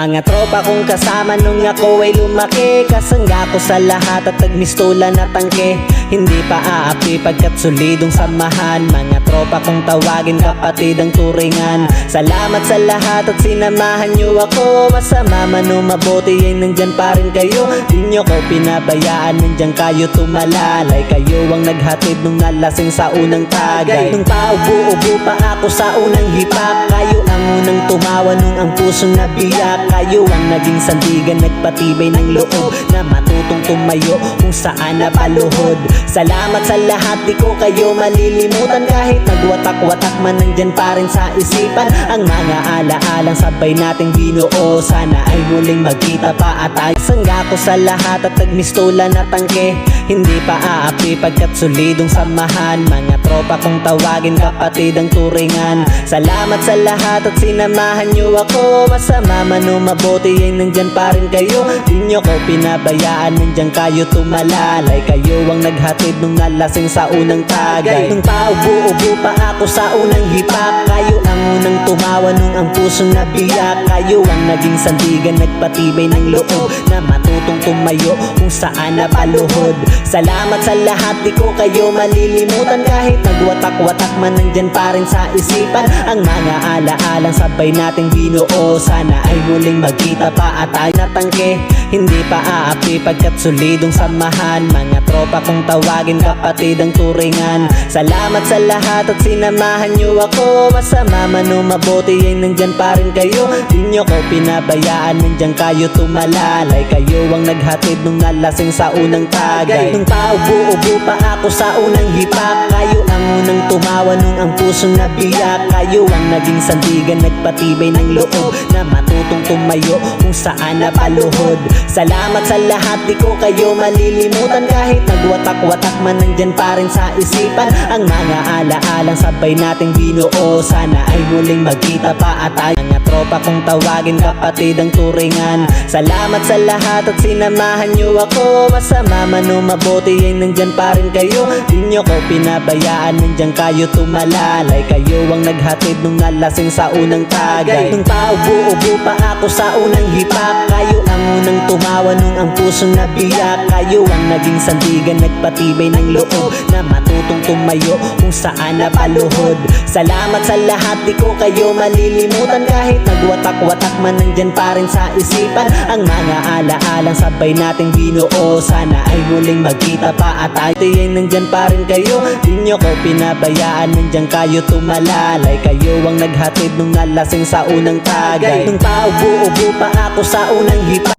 Mga tropa kong kasama nung ako ay lumaki, kasangga ko sa lahat at nagmistola na tangke. Hindi pa aapi pagkat solidong samahan. Mga tropa kong tawagin kapatid ang turingan. Salamat sa lahat at sinamahan nyo ako. Masama man o mabuti ay nandyan pa rin kayo. Di nyo ko pinabayaan, nandyan kayo tumalalay. Kayo ang naghatid nung nalasing sa unang tagay. Nung paubo-ubo pa ako sa unang hipak, kayo ang unang tumawa nung ang puso nabiyak. Kayo ang naging sandigan, nagpatibay ng loob na matutong tumayo kung saan napaluhod. Salamat sa lahat, di ko kayo malilimutan. Kahit nagwatak-watak man, nandyan pa rin sa isipan ang mga alaalang sabay nating binuo. Sana ay muling magkita pa at ay sangga ko sa lahat at nagmistola na tangke. Hindi pa aapi pagkat solidong samahan. Mga tropa kong tawagin kapatid ang turingan. Salamat sa lahat at sinamahan nyo ako. Masama man o mabuti ay nandyan pa rin kayo. Di nyo ko pinabayaan, nandyan kayo tumalalay. Kayo ang naghatid nung nalasing sa unang tagay. Nung paubo-ubo pa ako sa unang hipak, kayo ang unang tumawa nung ang puso nabiyak. Kayo ang naging sandigan, nagpatibay ng loob na matutong tumayo kung saan napaluhod. Salamat sa lahat, di ko kayo malilimutan. Kahit nagwatak-watak man, nandyan pa rin sa isipan ang mga alaalang sabay nating binuo. Sana ay muling magkita pa at ay natangke. Hindi pa aapi pagkat solidong samahan. Mga tropa kong tawagin kapatid ang turingan. Salamat sa lahat at sinamahan nyo ako. Masama man o mabuti ay nandyan pa rin kayo. Di nyo ko pinabayaan, nandyan kayo tumalalay. Kayo ang naghatid nung nalasing sa unang tagay. Nung paubo-ubo pa ako sa unang hipak, kayo ang unang tumawa nung ang puso nabiyak. Kayo ang naging sandigan, nagpatibay ng loob na matutong tumayo kung saan napaluhod. Salamat sa lahat, di ko kayo malilimutan. Kahit nagwatak-watak man, nandyan pa rin sa isipan ang mga alaalang sabay nating binuo. Sana ay muling magkita pa at ay mga tropa kong tawagin kapatid ang turingan. Salamat sa lahat at sinamahan nyo ako. Masama man o mabuti ay nandyan pa rin kayo. Di nyo ko pinabayaan, nandyan kayo tumalalay. Kayo ang naghatid nung nalasing sa unang tagay. Nung paubo-ubo pa ako sa unang hipak, kayo ang unang tumawa nung ang puso nabiyak. Kayo ang naging sandigan, nagpatibay ng loob na matutong tumayo kung saan napaluhod. Salamat sa lahat, di ko kayo malilimutan. Kahit nagwatak-watak man, nandyan pa rin sa isipan ang mga alaalang sabay nating binuo. Sana ay muling magkita pa at ay nandyan pa rin kayo. Di nyo ko pinabayaan, nandyan kayo tumalalay. Kayo ang naghatid nung nalasing sa unang tagay. Nung paubo-ubo pa ako sa unang hipak.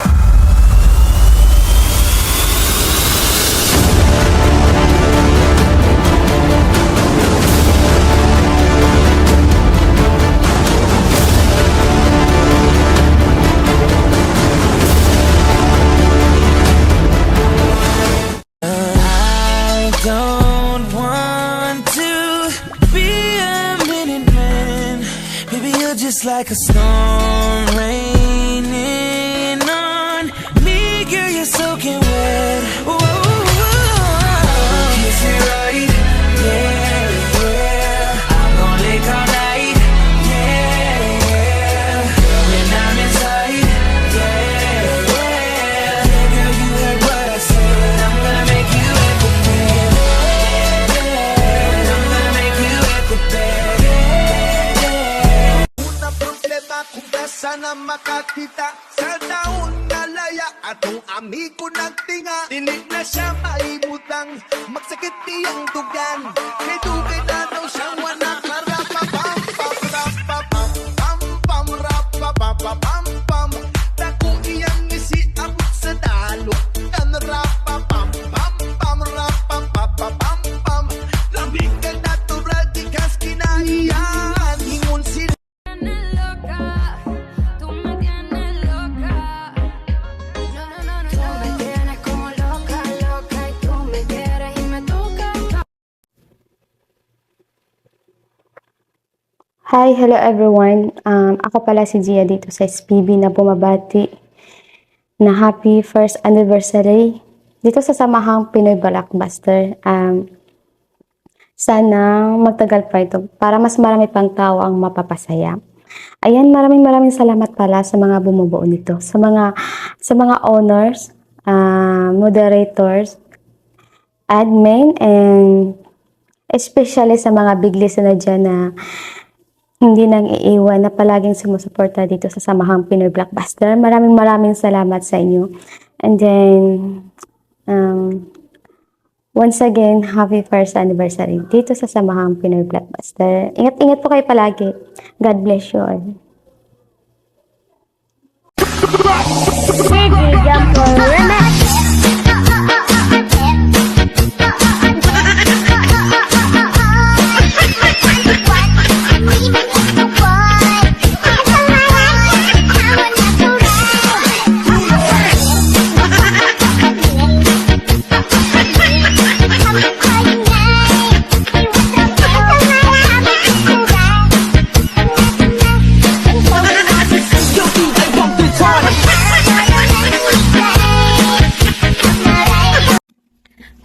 Don't want to be a minute man. Baby, you're just like a storm raining on me. Girl, you're soaking wet. Ooh, kiss it right, yeah, yeah. I'm gonna lick all night, yeah, yeah. When I'm inside, yeah, yeah. Girl, you heard what I said. I'm gonna make you wet the bed. I'm gonna make you wet the bed. Una problema kung besa na makakita sa taon na laya. Atong amigo nagtinga, dinig na siya maimutang magsakit niyang dugan. Kay dugay na daw siyang wanak. Marapapam, pam, rapapam, pam, pam, rapapapam, pam. Dako iyang isiabot sa dalo. Kan rapapam, pam, pam, rapapapam, pam. Lamig ka na turag, ikas kinaiyan. Ingon sila Hi, hello everyone. Ako pala si Gia dito sa SPB na bumabati na happy first anniversary dito sa Samahang Pinoy Blockbuster. Sana magtagal pa ito para mas marami pang tao ang mapapasaya. Ayan, maraming salamat pala sa mga bumubuo nito. Sa mga owners, moderators, admin, and especially sa mga big listener dyan na hindi nang iiwan, na palaging sumusuporta dito sa Samahang Pinoy Blockbuster. Maraming salamat sa inyo. And then, once again, happy first anniversary dito sa Samahang Pinoy Blockbuster. Ingat-ingat po kayo palagi. God bless you all.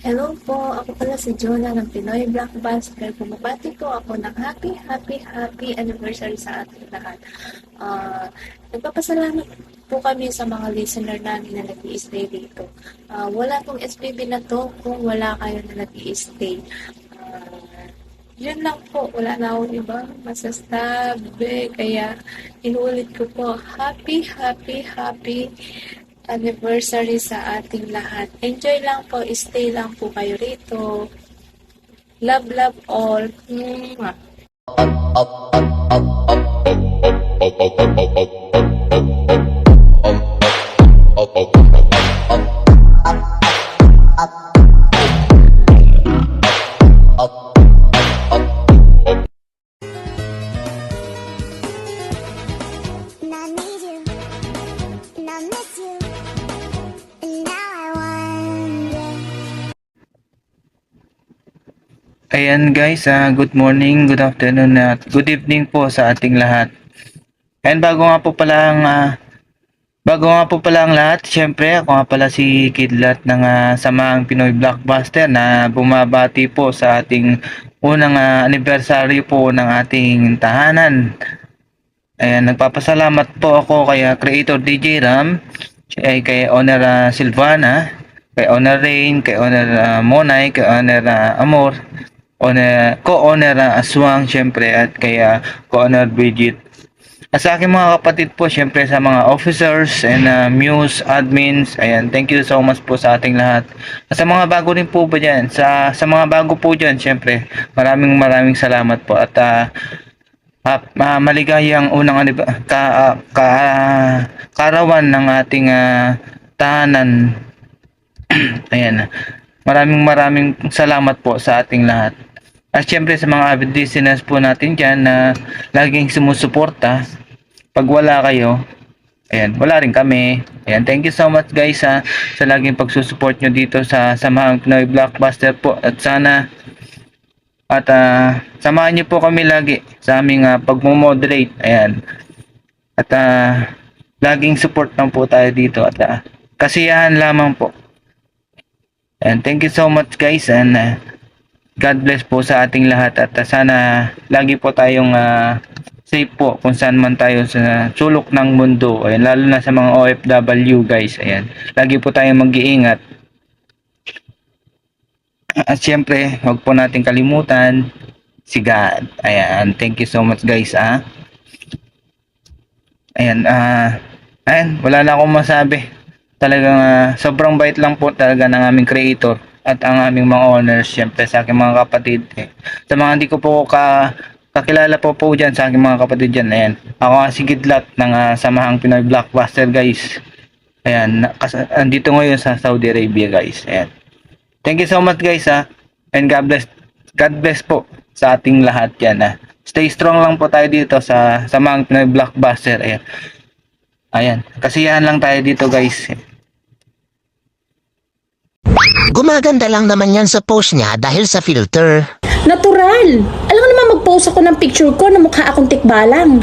Hello po, ako pala si Jonah ng Pinoy Blockbuster. Bumabati po ako ng happy anniversary sa ating lahat. Nagpapasalamat po kami sa mga listener namin na nag-i-stay dito. Wala pong SPB na to kung wala kayo na nag-i-stay. Yun lang po, wala na akong iba masasabi. Kaya inuulit ko po, happy anniversary sa ating lahat. Enjoy lang po, stay lang po kayo rito. Love all. Mwah. And I need you, and I miss you, and now I wonder. Ayan guys, good morning, good afternoon at good evening po sa ating lahat. And bago nga po pala ang lahat, syempre ako nga pala si Kidlat ng Samahang Pinoy Blockbuster na bumabati po sa ating unang anniversary po ng ating tahanan. Ayan, nagpapasalamat po ako kay Creator DJ Ram, kay Owner Silvana, kay Owner Rain, kay Owner Monay, kay Owner Amor, co-owner Aswang, syempre, at kay co-owner Bridget. At sa aking mga kapatid po, syempre sa mga officers and Muse admins, ayan, thank you so much po sa ating lahat. At sa mga bago rin po ba dyan, sa mga bago po dyan, syempre, maraming salamat po. At maligayang unang karawan ng ating tahanan. Ayan, maraming salamat po sa ating lahat. At syempre sa mga avid listeners po natin dyan na laging sumusuporta. Pag wala kayo, ayan, wala rin kami. Ayan, thank you so much guys sa laging pagsusupport nyo dito sa Samahang Pinoy Blockbuster po. At sana samahan niyo po kami lagi sa aming pagmo-moderate. Ayan. At laging support lang po tayo dito at kasiyahan lamang po. And thank you so much guys, and God bless po sa ating lahat, at sana lagi po tayong safe po kung saan man tayo sa sulok ng mundo. Ayan, lalo na sa mga OFW guys. Ayan. Lagi po tayong mag-iingat. At syempre, huwag po natin kalimutan si God. Ayan, thank you so much guys. Ayan, wala na akong masabi. Talagang sobrang bait lang po talaga ng aming creator at ang aming mga owners, syempre sa aking mga kapatid. Sa mga hindi ko po kakilala po dyan, sa aking mga kapatid dyan, ayan, ako nga si Kidlat ng Samahang Pinoy Blockbuster guys. Ayan, andito ngayon sa Saudi Arabia guys. Ayan. Thank you so much guys and God bless po sa ating lahat yan. Stay strong lang po tayo dito sa Samahang Pinoy Blockbuster. Ayan, kasiyahan lang tayo dito guys. Gumaganda lang naman yan sa post niya dahil sa filter. Natural! Alam mo naman mag-post ako ng picture ko na mukha akong tikbalang.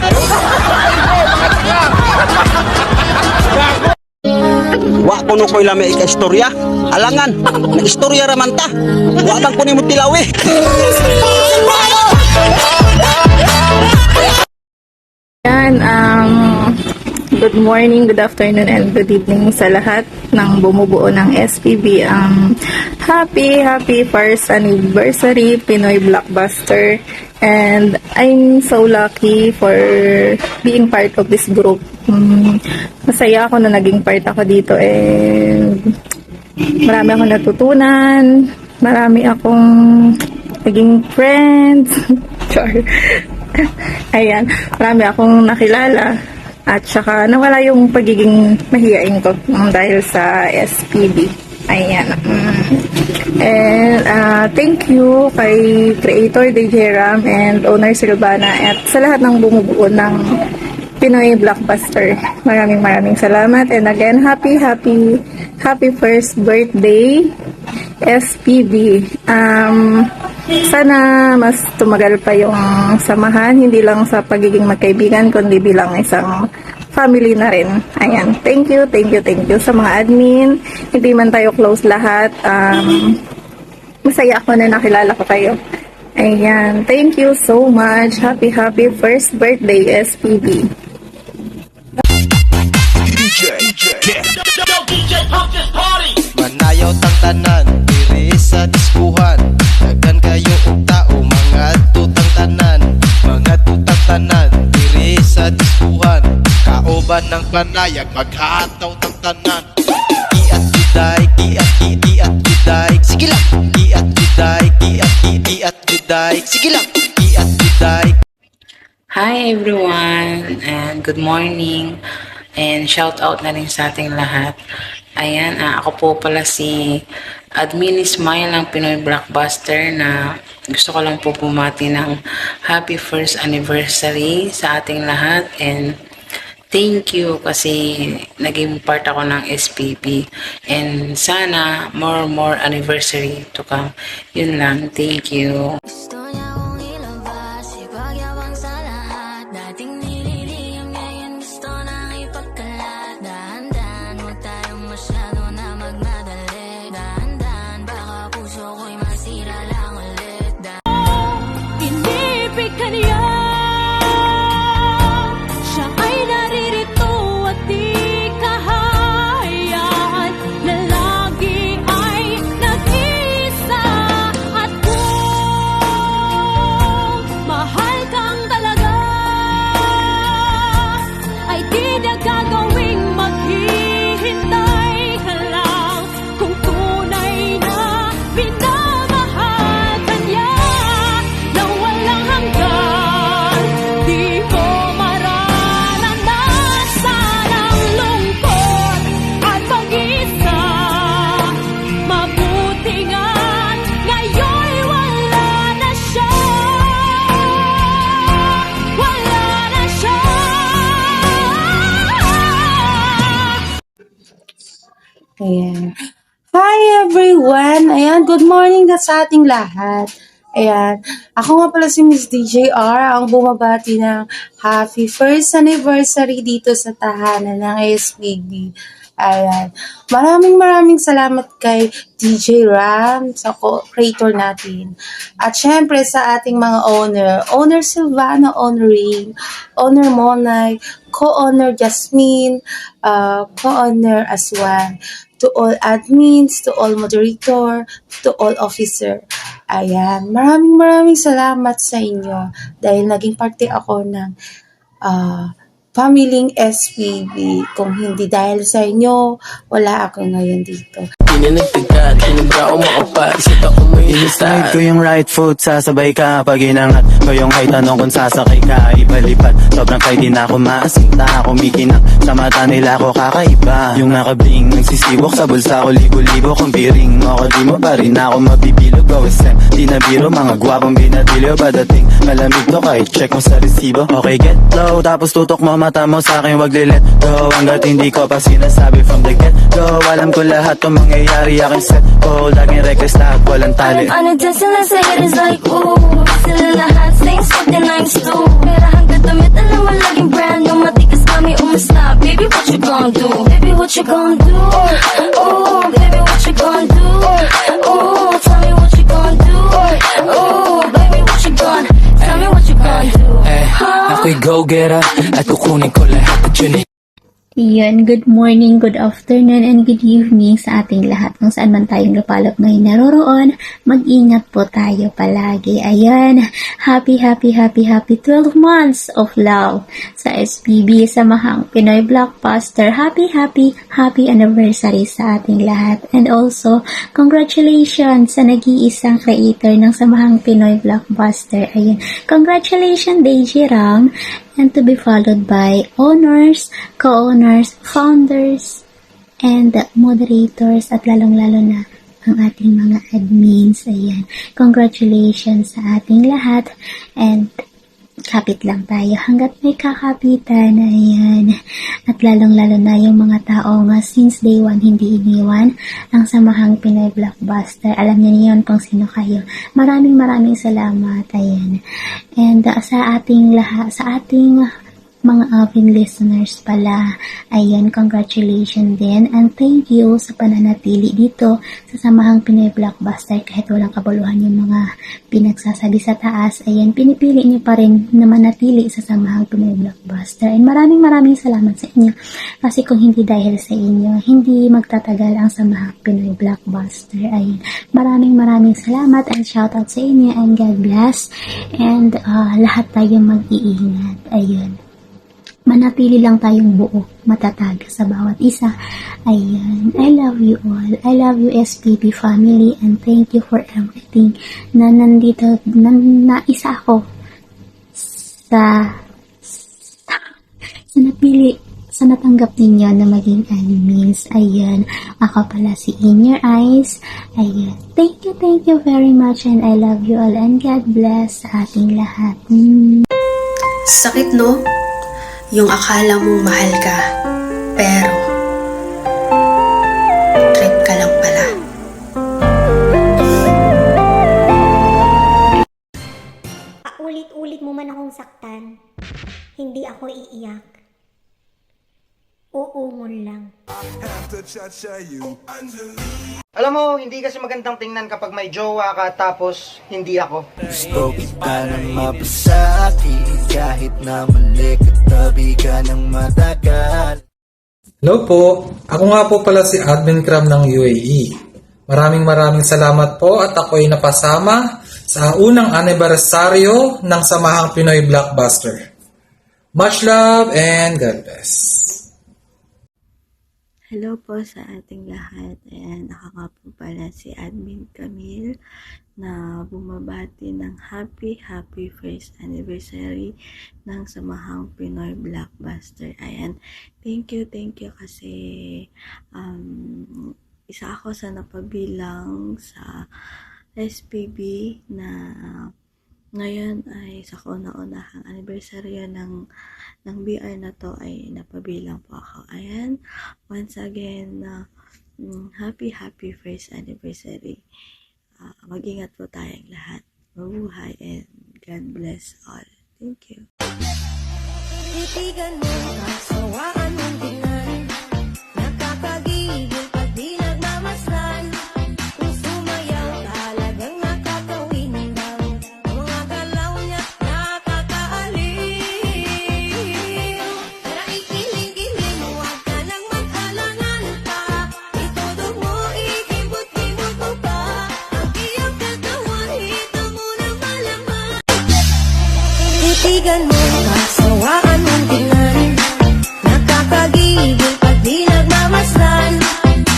Wa kuno ko ilang may istorya. Alangan, na istorya raman ta. Wa man kuno mo tilawi. Yan, everyone. Good morning, good afternoon, and good evening sa lahat ng bumubuo ng SPB. Happy first anniversary Pinoy Blockbuster. And I'm so lucky for being part of this group. Masaya ako na naging part ako dito. And marami akong natutunan. Marami akong naging friends. Sure. Ayan, marami akong nakilala. At saka nawala yung pagiging mahiyain ko dahil sa SPB. Ayan. And thank you kay Creator DJ Ram and Owner Silvana at sa lahat ng bumubuo ng Pinoy Blockbuster. Maraming salamat. And again, happy first birthday SPB. Sana mas tumagal pa yung samahan, hindi lang sa pagiging magkaibigan, kundi bilang isang family na rin. Ayan. Thank you sa mga admin. Hindi man tayo close lahat. Masaya ako na nakilala ko kayo. Ayan. Thank you so much. Happy first birthday, SPB. Manayaw tang tanan, diri sa diskuhan. Daghan kayo og tao, mga tutang tanan. Mga tutang tanan, diri sa diskuhan. Kaoban ng panayag, maghataw tang tanan. Iat juday, iat juday. Sige lang. Iat juday, iat juday. Sige lang. Iat juday. Hi everyone and good morning and shout out na rin sa ating lahat. Ayan, ako po pala si Admin Ismail ng Pinoy Blockbuster na gusto ko lang po bumati ng happy first anniversary sa ating lahat and thank you kasi naging part ako ng SPB and sana more anniversary to come. Yun lang, thank you. Ayan. Hi everyone! Ayan, good morning na sa ating lahat. Ayan, ako nga pala si Miss DJR, ang bumabati ng happy first anniversary dito sa tahanan ng SPB. Ayan, maraming salamat kay DJ Ram sa creator natin. At syempre sa ating mga owner Silvana, owner Ring, owner Monay, co-owner Jasmine, co-owner Aswan, to all admins, to all moderator, to all officer. Ayan, maraming salamat sa inyo dahil naging parte ako ng pamilyang SPB. Kung hindi dahil sa inyo, wala ako ngayon dito. Ininagtagad, tinibra o makapal sa taong may I-slide ko yung right foot, sasabay ka pag inangat ko yung height, tanong kung sasakay ka, ibalipad. Sobrang kahit di na ako maasinta, kumikinang sa mata nila ako kakaiba. Yung nakabling, nagsisibok sa bulsa ko, libo-libo kung piring mo ako, di mo pa rin ako mabibilog. Go SM, di na biro, mga gwapong binatilyo, padating malamig to kahit check mo sa resibo. Okay, get low, tapos tutok mo mata mo sa akin, wag li-let go. Hanggat hindi ko pa sinasabi from the get go, alam ko lahat to mangyayari, aking set ko, laging reckless lahat, walang tali. On a destination, say it is like, ooh. Sila lahat, saying something nice too. Pero hanggang damit, alam mo laging brand new. Matikas kami umasta. Baby, what you gon' do? Baby, what you gon' do? Ooh, baby, what you gon' do? Ooh, tell me what you gon' do? Ooh, baby, what you gon' tell me what you gon' do? Ako'y go-getter at kukunin ko lahat at yun eh. Iyon, good morning, good afternoon, and good evening sa ating lahat kung saan man tayong lupalop ngayon naroroon. Mag-ingat po tayo palagi. Ayan, happy 12 months of love sa SPB, Samahang Pinoy Blockbuster. Happy anniversary sa ating lahat. And also, congratulations sa nag-iisang creator ng Samahang Pinoy Blockbuster. Ayan, congratulations DJ Ram, and to be followed by owners, co-owners, founders, and moderators, at lalong-lalo na ang ating mga admins. Ayan. Congratulations sa ating lahat, and kapit lang tayo hanggat may kakapitan. Ayan. At lalong-lalo na yung mga tao nga since day one hindi iniwan ang Samahang Pinoy Blockbuster. Alam niyo niyon kung sino kayo. Maraming salamat. Ayan. And sa ating lahat, sa ating mga avid listeners pala, ayan, congratulations din, and thank you sa pananatili dito sa Samahang Pinoy Blockbuster kahit walang kabuluhan yung mga pinagsasabi sa taas. Ayan, pinipili niyo pa rin na manatili sa Samahang Pinoy Blockbuster, and maraming salamat sa inyo, kasi kung hindi dahil sa inyo, hindi magtatagal ang Samahang Pinoy Blockbuster. Ayan, maraming salamat, and shoutout sa inyo, and God bless, and lahat tayo mag-iingat. Ayan, manatili lang tayong buo, matatag sa bawat isa. Ayan, I love you all. I love you SPB family, and thank you for everything na nandito, na isa ako sa napili, sa natanggap ninyo na maging admins. Ayan, ako pala si In Your Eyes. Ayan, thank you very much, and I love you all, and God bless sa ating lahat. Sakit, no? Yung akala mong mahal ka, pero trip ka lang pala. Ulit-ulit mo man akong saktan, hindi ako iiyak. Uungol lang. Alam mo, hindi kasi magandang tingnan kapag may jowa ka tapos hindi ako. Gusto kita ng mapasakit kahit na mali katabi ka ng matagal. Hello po, ako nga po pala si Admin Cram ng UAE. Maraming salamat po at ako'y napasama sa unang anibersaryo ng Samahang Pinoy Blockbuster. Much love and God bless. Hello po sa ating lahat. Ayan, ako nga po pala si Admin Camille na bumabati ng happy first anniversary ng Samahang Pinoy Blockbuster. Ayan, thank you kasi isa ako sa napabilang sa SPB na ngayon ay sa kauna-unahang anniversary ng BR na to ay napabilang po ako. Ayan, once again, happy first anniversary. Mag-ingat po tayong lahat. Mabuhay and God bless all. Thank you. Titigan mo, kasawaan mong tingnan. Nakakagigil pag di nagmamasdan. Kung sumayaw, talagang nakakawindang. Ang mga galaw niya, nakakaaliw. Kaya ikiling-giling, huwag ka nang mag-alangan pa. Itodo mo, ikibot-kibot mo pa. Ang iyong katawan, hito mo na malaman. Titigan mo, kasawaan mong tingnan. Nakakagigil pag di nagmamasdan.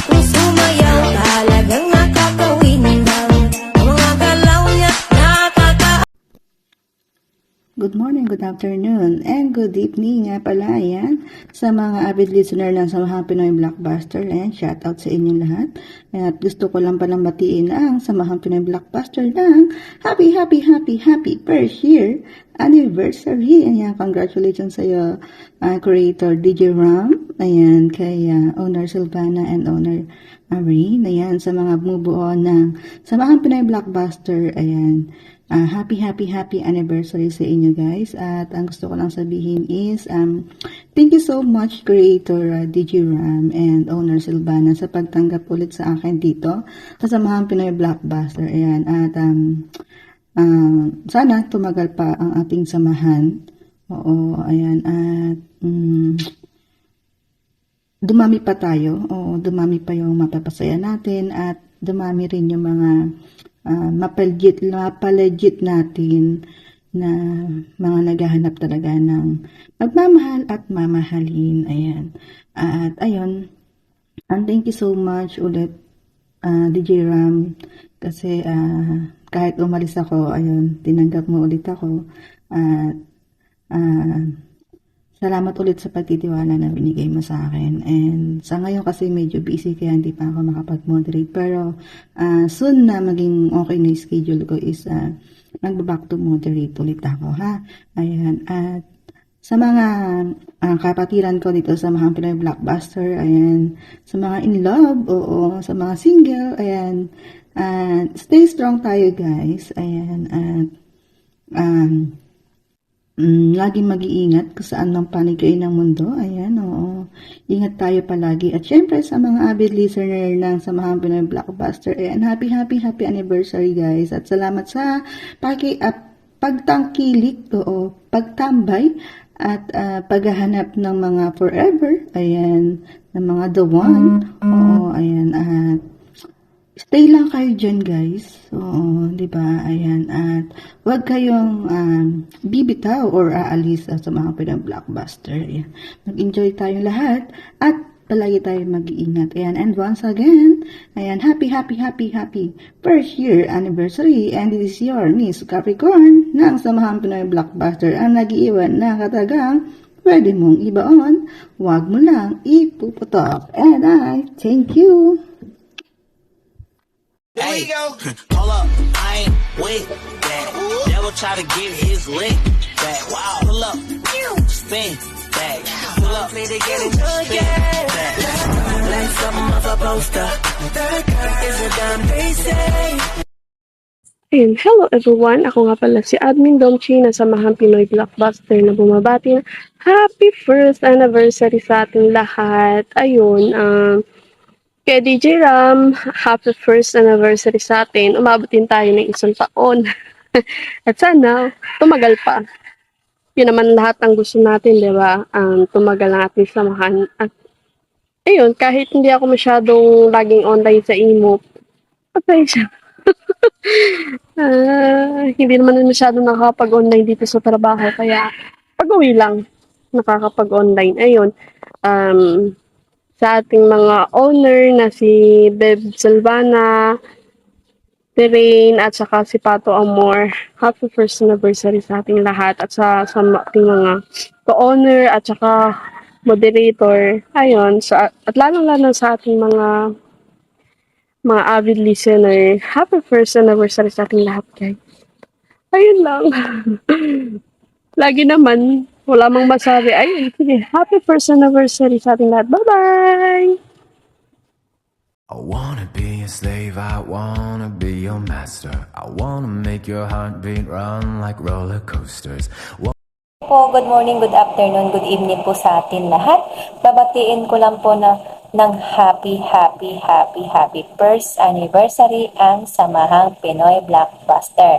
Kung sumayaw, talagang nakakawindang. Ang mga galaw niya, Good morning, good afternoon, and good evening nga pala yan sa mga avid listener ng Samahang Pinoy Blockbuster, and shout out sa inyong lahat. At gusto ko lang palang batiin ang Samahang Pinoy Blockbuster ng happy first year anniversary. Ayan, congratulations sa iyo, creator DJ Ram, ayan, kay owner Silvana and owner Rain, ayan, sa mga bumubuo ng Samahang Pinoy Blockbuster. Ayan, happy anniversary sa inyo guys. At ang gusto ko lang sabihin is thank you so much creator DJ Ram and owner Silvana sa pagtanggap ulit sa akin dito sa Samahang Pinoy Blockbuster. Ayan, at sana tumagal pa ang ating samahan Oo, ayan. At dumami pa tayo. Oo, dumami pa yung mapapasaya natin at dumami rin yung mga mapalegit natin na mga naghahanap talaga ng magmamahal at mamahalin. Ayan. At ayun, and thank you so much ulit, DJ Ram, kasi kahit umalis ako, ayun, tinanggap mo ulit ako. At salamat ulit sa pagtitiwala na binigay mo sa akin. And sa ngayon kasi medyo busy kaya hindi pa ako makapag-moderate. Pero soon na maging okay na yung schedule ko is magbaback to moderate ulit ako, ha? Ayan. At sa mga kapatiran ko dito sa Mahang Pinoy Blockbuster, ayan. Sa mga in love, oo. Sa mga single, ayan. Stay strong tayo, guys. Ayan. At laging mag-iingat kung saan mang panig kayo ng mundo. Ayan, oo. Ingat tayo palagi. At syempre sa mga avid listener ng Samahang Pinoy Blockbuster, ayan, happy anniversary, guys. At salamat sa pagtangkilik, oo, pagtambay, at paghahanap ng mga forever, ayan, ng mga the one. Oo, ayan, at stay lang kayo dyan, guys. Oo, di ba? Ayan. At huwag kayong bibitaw or aalis sa mga Pinoy Blockbuster. Ayan. Mag-enjoy tayong lahat at palagi tayong mag-iingat. Ayan. And once again, ayan, happy first year anniversary. And this is your Miss Capricorn ng Samahang Pinoy Blockbuster ang nag-iiwan na katagang pwede mong ibaon. Huwag mo lang ipuputok. And I thank you. Hey, hold up, I ain't with that. Devil try to get his lick back. Wow, pull up, spin back. Pull up, need to get it back. Like something off a poster. Is a damn basic. Ayun, hello everyone! Ako nga pala si Admin Domchi na Samahang Pinoy Blockbuster na bumabati ng happy first anniversary sa ating lahat. Ayun, kay DJ Ram, happy first anniversary sa atin. Umabutin tayo ng 1 taon. At sana, tumagal pa. Yun naman lahat ang gusto natin, di ba? Tumagal ang ating samahan. At ayun, kahit hindi ako masyadong laging online sa imo, patay siya. Hindi naman masyadong nakakapag-online dito sa trabaho. Kaya, pag-uwi lang, nakakapag-online. Ayun, sa ating mga owner na si Beb Silvana, Terrain, at saka si Pato Amor. Happy first anniversary sa ating lahat at sa ating mga co-owner at saka moderator. Ayun, at lalong-lalo sa ating mga avid listener. Happy first anniversary sa ating lahat, guys. Ayun lang. Lagi naman, wala mang masabi. Ayun, sige. Happy first anniversary sa ating lahat. Bye-bye! I wanna be a slave, I wanna be your master. I wanna make your heartbeat run like roller coasters. Po, good morning, good afternoon, good evening po sa atin lahat. Babatiin ko lang po ng happy first anniversary ang Samahang Pinoy Blockbuster.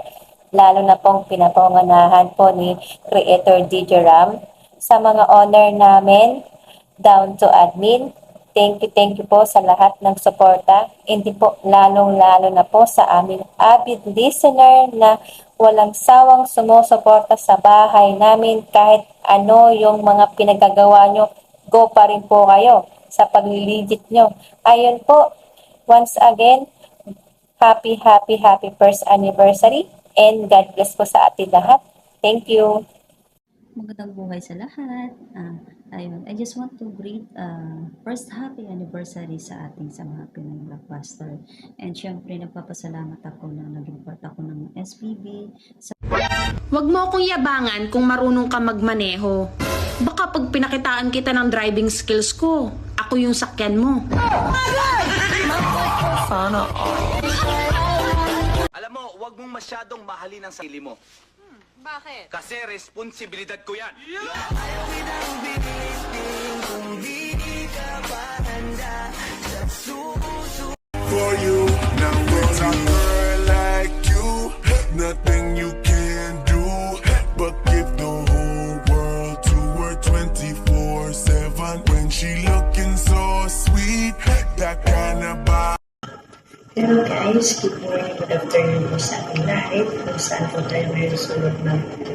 Lalo na pong pinapanganahan po ni Creator DJ Ram sa mga owner namin, down to admin. Thank you po sa lahat ng suporta. Hindi po lalong-lalo na po sa aming avid listener na walang sawang sumusuporta sa bahay namin kahit ano yung mga pinagagawa nyo. Go pa rin po kayo sa pagliligit nyo. Ayun po, once again, happy first anniversary. And God bless po sa atin lahat. Thank you. Magandang buhay sa lahat. Ayun, I just want to greet first happy anniversary sa ating Samahang Pinoy Blockbuster. And syempre, nagpapasalamat ako na naging part ako ng SPB. Huwag mo akong yabangan kung marunong ka magmaneho. Baka pag pinakitaan kita ng driving skills ko, ako yung sakyan mo. Alam mo, huwag mong masyadong mahalin ang sarili mo. Bakit? Kasi responsibilidad ko yan. For you, now there's a girl like you, nothing you can do but give the whole world Hello guys, good morning, good afternoon po sa ating lahat kung saan po tayo may susulot na ito.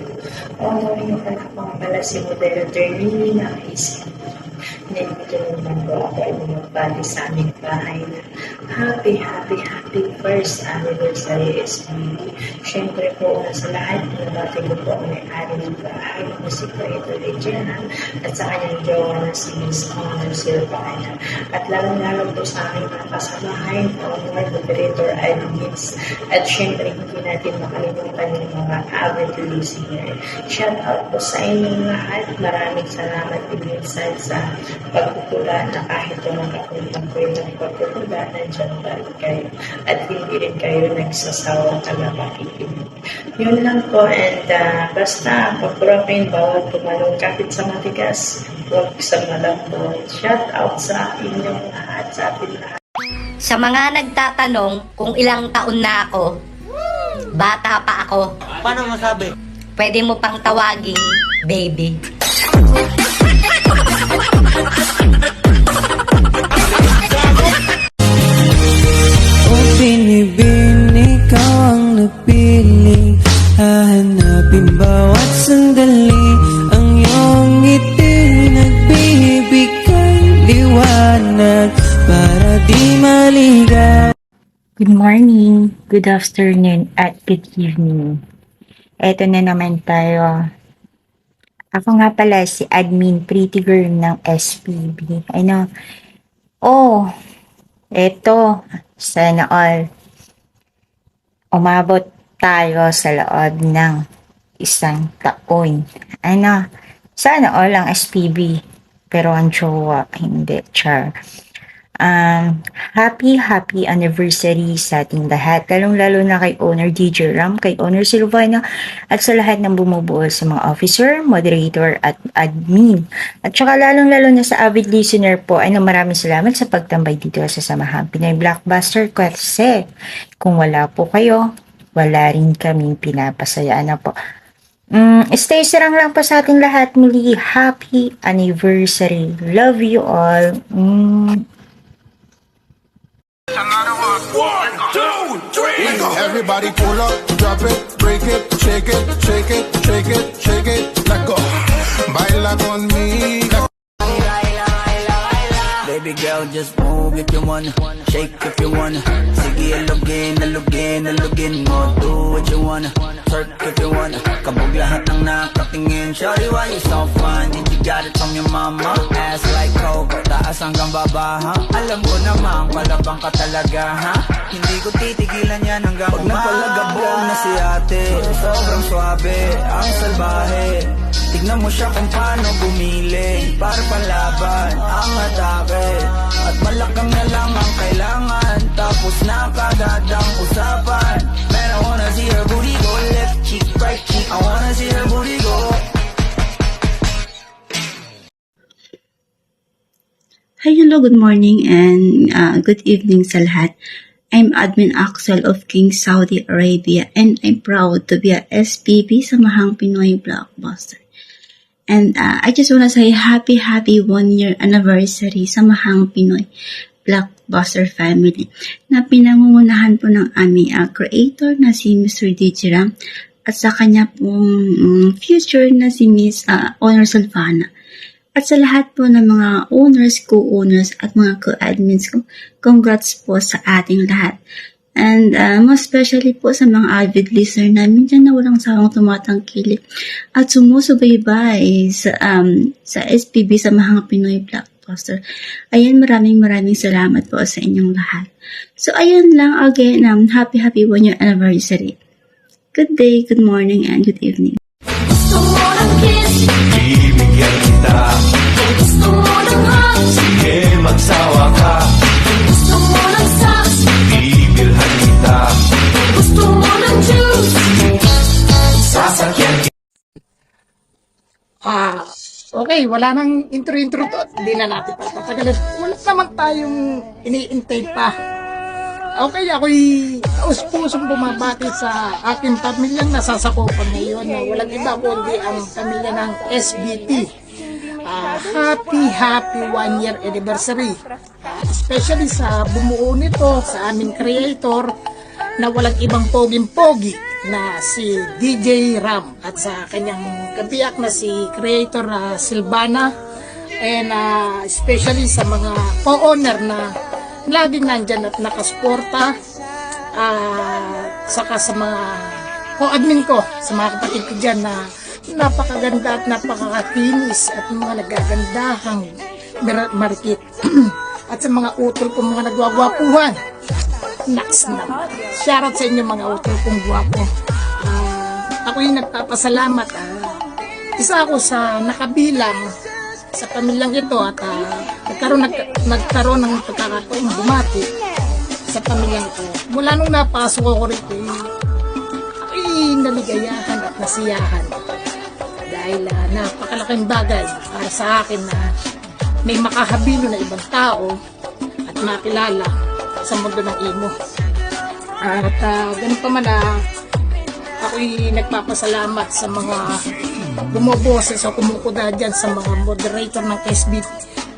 Knowing ko na po pala si Modelo Termini na isip. Nandito naman po ako ay bumabati sa aming bahay na happy first anniversary SBB. Siyempre po una sa lahat, nabati ko po ang may-ari ng bahay na si Kuya Regina at sa kanyang jowa na si Miss Honor Silvana. At lalong-lalong po sa aming mga kasamahay, owner, moderator, admins, at siyempre hindi natin makalimutan yung mga avid listener. Shout out po sa inyong lahat. Maraming salamat din minsan sa pagpupula na kahit tumakakulang ko yung pagpupula, nandiyan pa rin kayo. At hindi rin kayo nagsasawang tagapakikinig. Yun lang po, and basta pag-propin, bawal tumalong kapit sa matigas, huwag sa malambot. Shout out sa inyong lahat, sa atin lahat. Sa mga nagtatanong kung ilang taon na ako, bata pa ako. Paano masabi? Pwede mo pang tawaging baby. Oh binibin, ikaw ang napiling hahanapin bawat sandali. Ang iyong ngiti nagbibigay liwanag para di maligaw. Good morning, good afternoon, at good evening. Eto na naman tayo. Ako nga pala si Admin Pretty Girl ng SPB. Eto, sana all umabot tayo sa loob ng isang taon. Sana all ang SPB, pero ang jowa, hindi, char. Happy anniversary sa ating lahat, lalong-lalo na kay Owner DJ Ram, kay Owner Silvana, at sa lahat ng bumubuo sa mga officer, moderator, at admin. At saka lalong-lalo na sa avid listener po, maraming salamat sa pagtambay dito sa Samahang Pinoy Blockbuster, kasi kung wala po kayo, wala rin kaming pinapasayaan na po. Stay strong lang po sa ating lahat. Muli, happy anniversary. Love you all. 1, 2, 3. Everybody pull up, drop it, break it, shake it, shake it, shake it, shake it, let go. Baila con mi. Baby girl, just move if you wanna, shake if you wanna. Sige, alugin mo, do what you wanna, twerk if you wanna. Kabog lahat ng nakatingin, shawty, why you so fun? Did you got it from your mama? Ass like Coco, taas hanggang baba, ha? Alam ko naman, palabang ka talaga, ha? Hindi ko titigilan yan hanggang pag napalagabog na si ate, sobrang swabe, ang salbahe. Tignan mo siya kung paano bumili, para panlaban ang atake. At malakang na lang ang kailangan, tapos na kagad ang usapan. Man, I wanna see her booty go left cheek, right cheek. I wanna see her booty go. Hi, hello, good morning and good evening sa lahat. I'm Admin Axel of King Saudi Arabia and I'm proud to be a SPB sa Samahang Pinoy Blockbuster. And I just want to say happy 1-year anniversary sa Samahang Pinoy Blockbuster family na pinangungunahan po ng aming creator na si Mr. DJ Ram at sa kanya pong future na si Miss Honor Silvana. At sa lahat po ng mga owners, co-owners at mga co-admins ko, congrats po sa ating lahat. And most especially po sa mga avid listener namin dyan na walang sawang tumatangkilik at sumusubaybay sa SPB sa Samahang Pinoy Blockbuster. Ayan, maraming salamat po sa inyong lahat. So ayan lang again, happy 1-year anniversary. Good day, good morning, and good evening. Ibigyan kita, sige magsawa ka. Bibilhan kita, sasakyan kita. Okay, wala nang intro to. Hindi na natin papatagalin. Wala naman tayong iniintay pa. Okay, ako'y taus-pusong bumabati sa aking pamilyang nasasakupan ngayon na walang iba kundi ang pamilya ng SBT. happy 1 year anniversary. Especially sa bumuo nito, sa aming creator na walang ibang poging-pogi na si DJ Ram at sa kanyang kabiyak na si creator Silvana, and especially sa mga co-owner na laging nandyan at nakasuporta, saka sa mga co-admin ko, sa mga kapatid ko dyan na napakaganda at napakakinis at mga nagagandahang marikit at sa mga utol ko, mga nagwagwapuhan. Naks naman. Shoutout sa inyo mga utol kong gwapo. Ako yung nagpapasalamat. Isa ako sa nakabilang sa pamilyang ito at nagkaroon ng pagkakataong bumati sa pamilyang ito. Mula nung napasok ako rito, ako'y naligayahan at nasiyahan. Dahil napakalaking bagay para sa akin na may makahabilo na ibang tao at makilala sa mundo ng imo. At ganun pa man ako'y nagpapasalamat sa mga bumoboses o kumukuda dyan sa mga moderator ng SBP.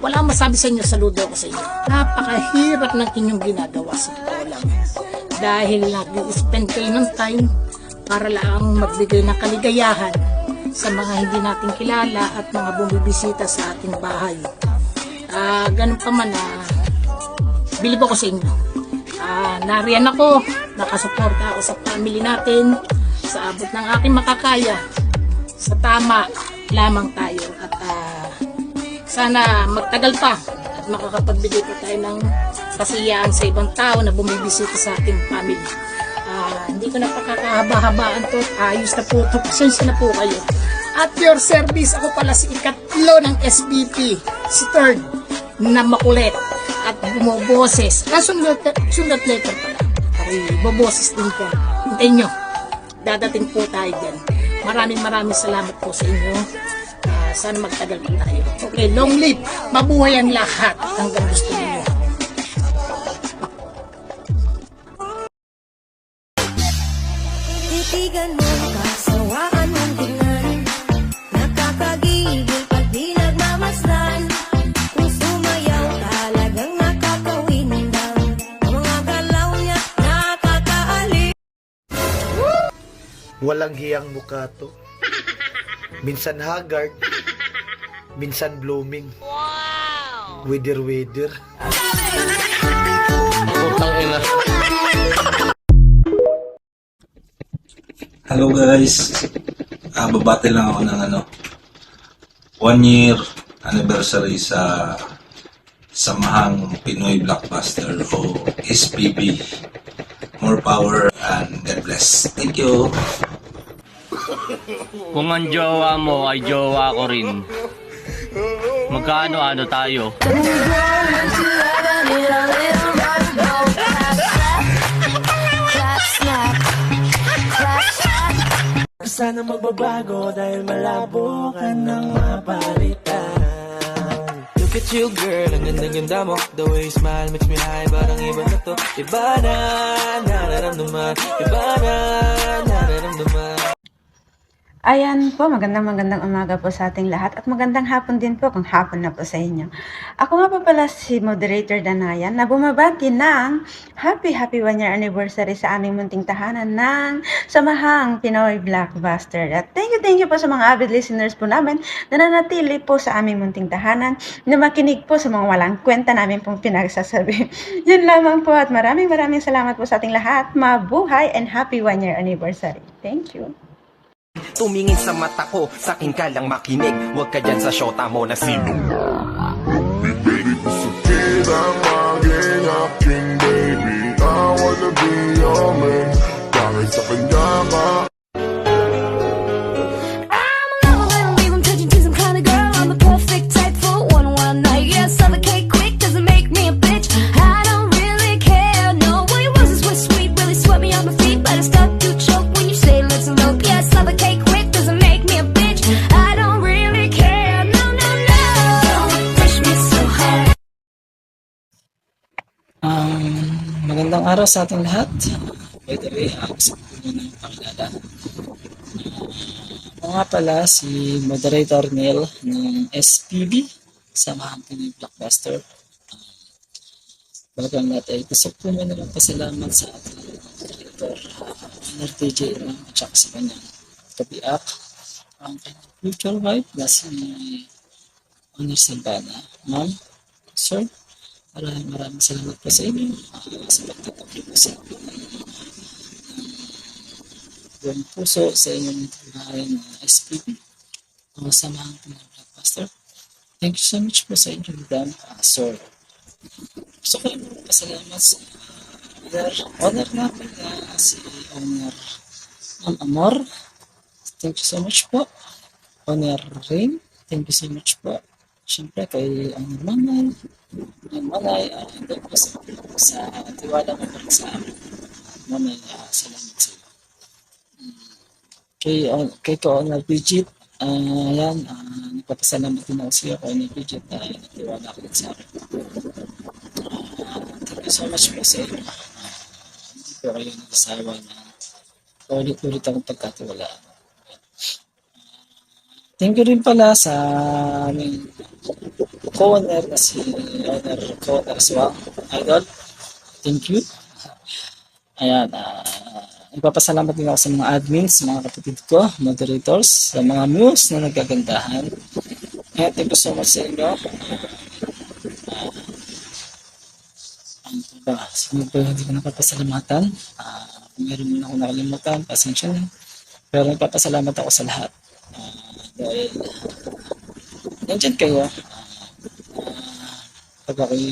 Wala masabi sa inyo, saludo ako sa inyo. Napakahirap ng inyong ginagawa sa totoo lang. Dahil nag-spend kayo ng time para lang magbigay ng kaligayahan sa mga hindi natin kilala at mga bumibisita sa ating bahay. Ganun pa man, bilib ako sa inyo. Nariyan ako, nakasuporta ako sa family natin, sa abot ng aking makakaya, sa tama lamang tayo. At sana magtagal pa at makakapagbigay pa tayo ng kasiyahan sa ibang tao na bumibisita sa ating family. Hindi ko na pakakahaba-habaan to. Ayos na po ito. Pasensya na po kayo. At your service, ako pala si ikatlo ng SBP. Si third na makulit at bumoboses. Sundat letter pala. Ay, boboses din ko. Hintayin nyo. Dadating po tayo dyan. Maraming salamat po sa inyo. Sana magtagal po tayo. Okay, long live. Mabuhay ang lahat hanggang gusto ninyo. Titigan mo, kasawaan mong tingnan. Nakakagigil pag di nagmamasdan. Kung sumayaw, talagang nakakawindang. Ang mga galaw niya, nakakaali. Walang hiyang mukha to. Minsan haggard, minsan blooming. Wither. Putang ina. Hello guys, babati lang ako ng 1 year anniversary sa Samahang Pinoy Blockbuster o SPB. More power and God bless. Thank you. Kung ang jowa mo ay jowa ko rin, magkaano-ano tayo? Sana magbabago dahil malabo ka nang mapalitan. Look at you girl, ang ganda-ganda mo. The way you smile makes me high, parang iba na to. Iba na, nararamdaman. Iba na, nararamdaman. Ayan po, magandang umaga po sa ating lahat at magandang hapon din po kung hapon na po sa inyo. Ako nga po pala si Moderator Danayan na bumabati ng happy 1 year anniversary sa aming munting tahanan ng Samahang Pinoy Blockbuster. At thank you po sa mga avid listeners po namin na nanatili po sa aming munting tahanan, na makinig po sa mga walang kwenta namin pong pinagsasabi. Yun lamang po at maraming salamat po sa ating lahat. Mabuhay and happy 1 year anniversary. Thank you. Tumingin sa mata ko, sakin ka lang makinig. Huwag ka dyan sa shota mo na sino. Kita maging aking baby, I wanna be your man. Kahit sa kanya ka. Magandang araw sa ating lahat. By the way, gusto ko muna yung pakilala. Ako nga pala si Moderator Neil ng SPB sa Pinoy Blockbuster. Bago ang lahat ay gusto ko muna lang pasalamat sa ating moderator, Honor DJ Ram, at saka sa kanyang kabiak, ang kanyang future wife na si Honor Santana. Ma'am, sir, maraming salamat po sa inyo sa pagtatakli po sa akin buong puso sa inyong trabaho na SPB o Samahang Pinoy Blockbuster. Thank you so much po sa inyo, Madam Sir. Gusto ko yung pasalamat sa owner natin na si Owner Ma'am Amor. Thank you so much po. Owner Rain, thank you so much po. Siyempre kay Owner Manay. Manay, hindi po sa tiwala mo pa rin sa amin. Manay, salamat sa iyo. Kay Owner Bridget, nagpapasalamat din ako sa iyo, Owner Bridget, natiwala ka rin sa akin. Thank you so much po sa inyo. Hindi po kayo nag-asawa na ulit-ulit akong pagkatiwalaan. Thank you rin pala sa aming co-owner na si Owner Co-owner Swang Idol. Thank you. Ayan, nagpapasalamat din ako sa mga admins, mga kapatid ko, moderators, sa mga muse na nagagandahan. Ayan, thank you so much sa inyo. Sino po hindi ko napapasalamatan? Kung meron mo na ako nakalimutan, pasensya na. Pero nagpapasalamat ako sa lahat. Dahil nandyan kayo. Pag ako'y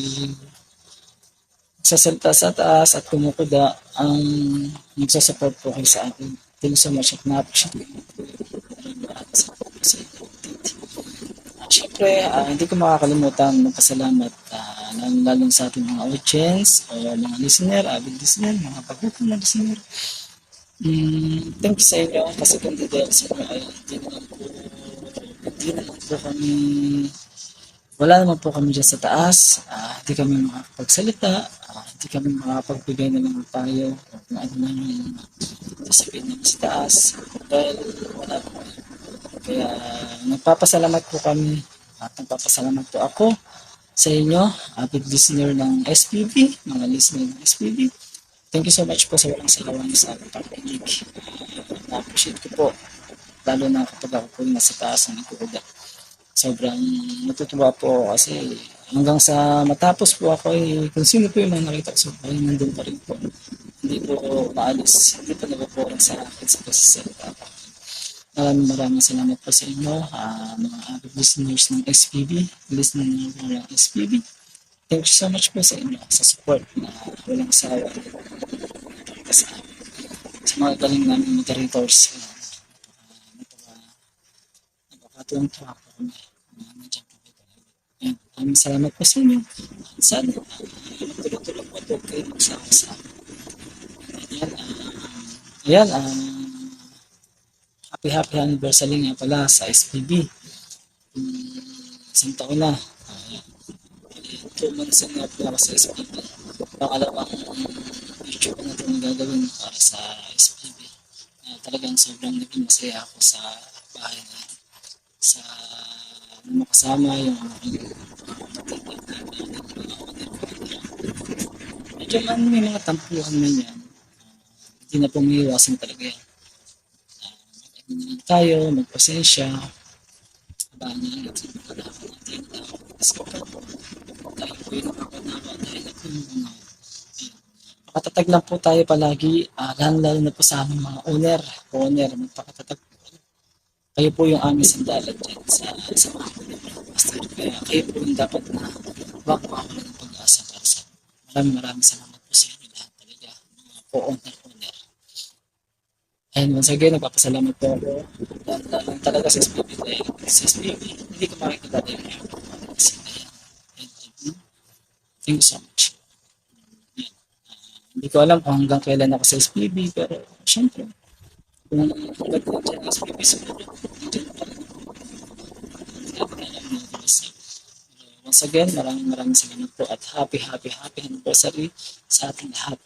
sasalta sa taas at kumukuda, ang nagsasupport po kayo sa akin. Thank you so much at na-appreciate ko. Siyempre, hindi ko makakalimutan magpasalamat lalo sa ating mga audience o mga listener, avid listener, mga pagkutong na listener. Thank you sa inyo kasi kundi dahil sa inyo ay hindi naman po kami, wala naman po kami dyan sa taas, hindi kami makapagsalita, hindi kami makapagbigay ng mga payo o kung ano man yung sasabihin namin sa taas dahil wala po. Kaya nagpapasalamat po kami at nagpapasalamat po ako sa inyo, avid listener ng SPB, mga listener ng SPB. Thank you so much po sa walang sawa niyo sa aking pakikinig. Na-appreciate ko po, lalo na kapag ako po yung nasa taas ng ikuda. Sobrang natutuwa po kasi hanggang sa matapos po ako kung sino po yung mga nakita ko sa buhay, nandun pa rin po. Hindi po maalis, hindi po nagpo-foreign sa akin sa pagsasalita po. Maraming salamat po sa inyo, mga avid listeners ng SPB, listener ng SPB. Thank you so much po sa inyo, sa support na walang sawa sa amin. Sa mga galing namin moderators, napakatuwang po ako kami. Nandiyan po kayo. Maraming salamat po sa inyo. Sana, magtulog-tulog po ito kayo magsama sa amin. Ayan, happy anniversary nga pala sa SPB. Isang taon na. 2 months na po ako sa SPB. Pangalawang YouTube na ito gagawin para sa SPB. Talagang sobrang naging masaya ako sa bahay na sa makasama yung medyo man may mga tampuhan man yan. Hindi na pumiiwasan talaga yan. Tayo, magpasensya, abangan at pagkakaroon natin tayo po yung nakapanawa dahil ako yung mga makatatag lang po tayo palagi, lalo na po sa aming mga owner, magpakatatag po. Kayo po yung aming sandalan dyan sa mga master. Kaya kayo po yung dapat na wag po ako ng pag-asa para sa maraming salamat po sa inyo lahat talaga, mga po-owner. And once again, nagpapasalamat po ako. Lalo talaga sa SPB dahil sa SPB, hindi ko makikita dahil thank you so much. Hindi ko alam kung hanggang kailan ako sa SPB, pero syempre, kung hanggang dyan ang SPB siguro, dyan pa rin ako. Once again, maraming salamat po at happy anniversary sa ating lahat.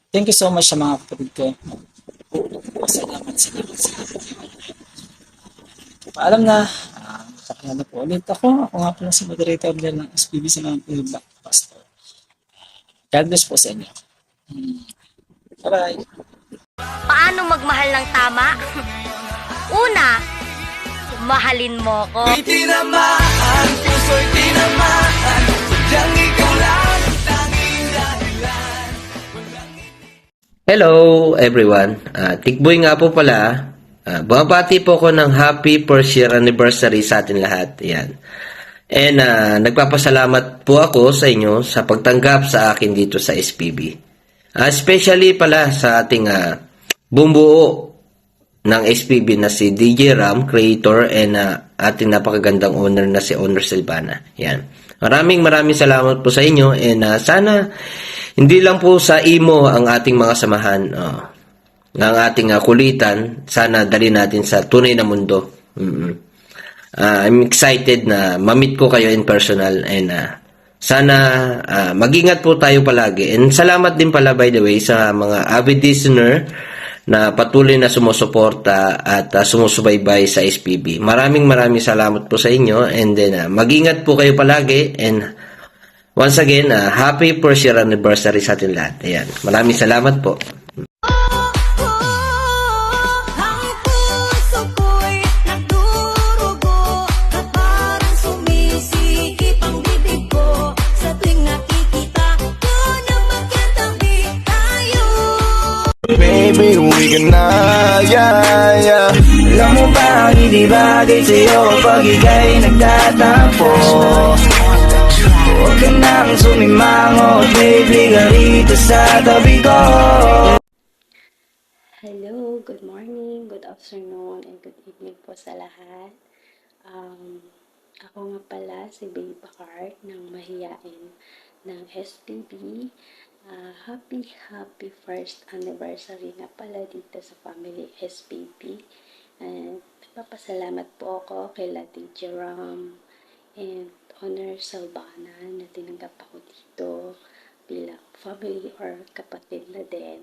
Thank you so much sa mga kapatid ko. Salamat. paalam na. Kakilala po ulit ako. Ako nga pala si moderator din ng SPB sa mga Pinoy Blockbuster. God bless po sa inyo. Bye-bye. Paano magmahal ng tama? Una, mahalin mo ko. Tinamaan, puso'y tinamaan, sadyang ikaw lang ang tanging dahilan. Hello everyone, Tikboy nga po pala. Bumabati po ko ng happy first year anniversary sa atin lahat. Yan. And nagpapasalamat po ako sa inyo sa pagtanggap sa akin dito sa SPB. Especially pala sa ating bumuo ng SPB na si DJ Ram, creator, and ating napakagandang owner na si Honor Silvana. Yan. Maraming salamat po sa inyo, and sana hindi lang po sa imo ang ating mga samahan, ng ating kulitan, sana dali natin sa tunay na mundo. I'm excited na ma-meet ko kayo in personal, and sana mag-ingat po tayo palagi. And salamat din pala, by the way, sa mga avid listener na patuloy na sumusuporta at sumusubaybay sa SPB. Maraming salamat po sa inyo, and then mag-ingat po kayo palagi, and once again, happy first year anniversary sa atin lahat. Ayan. Maraming salamat po. Baby, we can na, yeah. Alam mo ba ang hindi bagay sa'yo kapag ika'y nagtatampo? Huwag ka nang sumimangot, baby, ganito sa tabi ko. Hello, good morning, good afternoon, and good evening po sa lahat. Ako nga pala si Baby Bakart ng Mahiyain ng SPB. Happy first anniversary na pala dito sa family SPB. And nagpapasalamat po ako kay DJ Ram and Honor Silvana na tinanggap ako dito bilang family or kapatid na din.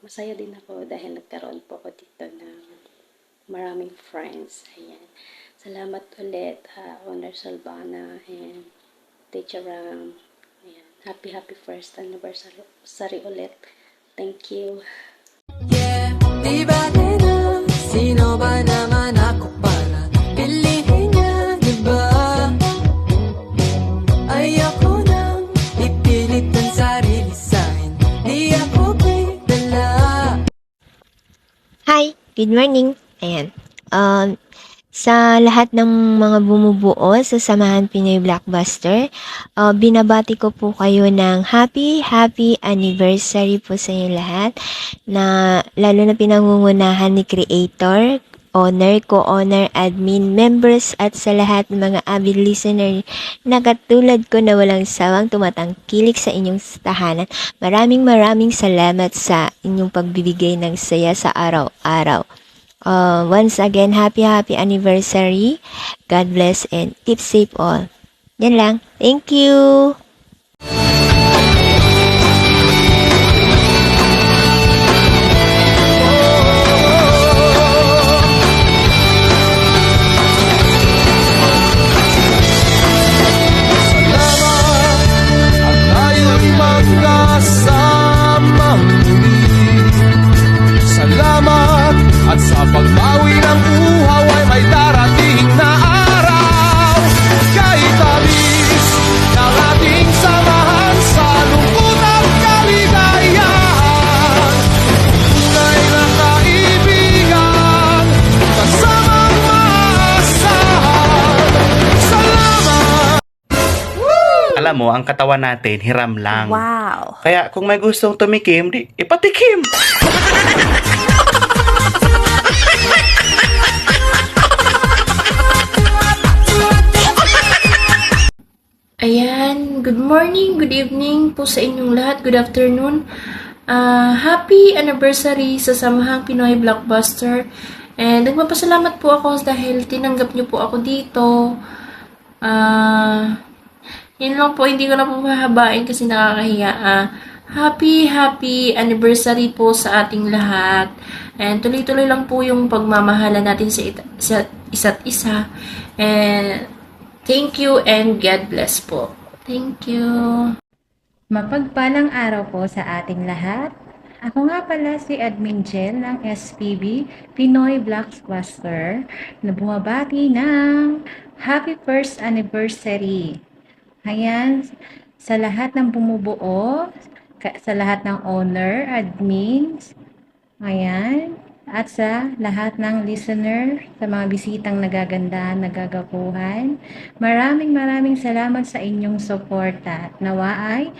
Masaya din ako dahil nagkaroon po ako dito ng maraming friends. Ayan. Salamat ulit, Honor Silvana and DJ Ram. Ayan. Happy first anniversary ulit. Thank you. Di ba na, sino ba naman ako para piliin niya, di ba? Ayoko nang ipilit ang sarili sa'kin, di ako pidala. Hi, good morning. Ayan. Sa lahat ng mga bumubuo sa Samahan Pinoy Blockbuster, binabati ko po kayo ng happy anniversary po sa inyo lahat, na lalo na pinangungunahan ni Creator, Owner, Co-Owner, Admin, Members, at sa lahat ng mga avid listener na katulad ko na walang sawang tumatangkilik sa inyong tahanan. Maraming salamat sa inyong pagbibigay ng saya sa araw-araw. Once again, happy anniversary. God bless and keep safe all. Yan lang. Thank you. At sa pagbawi ng uhaw ay may darating na araw. Kahit tamis ng ating samahan sa lungkot at kaligayahan, tunay na kaibigan, kasamang maasahan. Salamat! Alam mo, ang katawan natin, hiram lang. Wow. Kaya kung may gustong tumikim, di ipatikim! Ayan, good morning, good evening po sa inyong lahat, good afternoon. Happy anniversary sa Samahang Pinoy Blockbuster. And nagpapasalamat po ako dahil tinanggap niyo po ako dito. Yun lang po, hindi ko na po mahabain kasi nakakahiya. happy anniversary po sa ating lahat. And tuloy-tuloy lang po yung pagmamahala natin sa isa't isa. And thank you and God bless po. Thank you. Mapagpalang araw po sa ating lahat. Ako nga pala si Admin Jel ng SPB Pinoy Blockbuster na bumabati ng Happy First Anniversary. Ayan, sa lahat ng bumubuo, sa lahat ng owner, admins, ayan, at sa lahat ng listener, sa mga bisitang nagagandahan, nagagapuhan. Maraming salamat sa inyong suporta. At nawa ay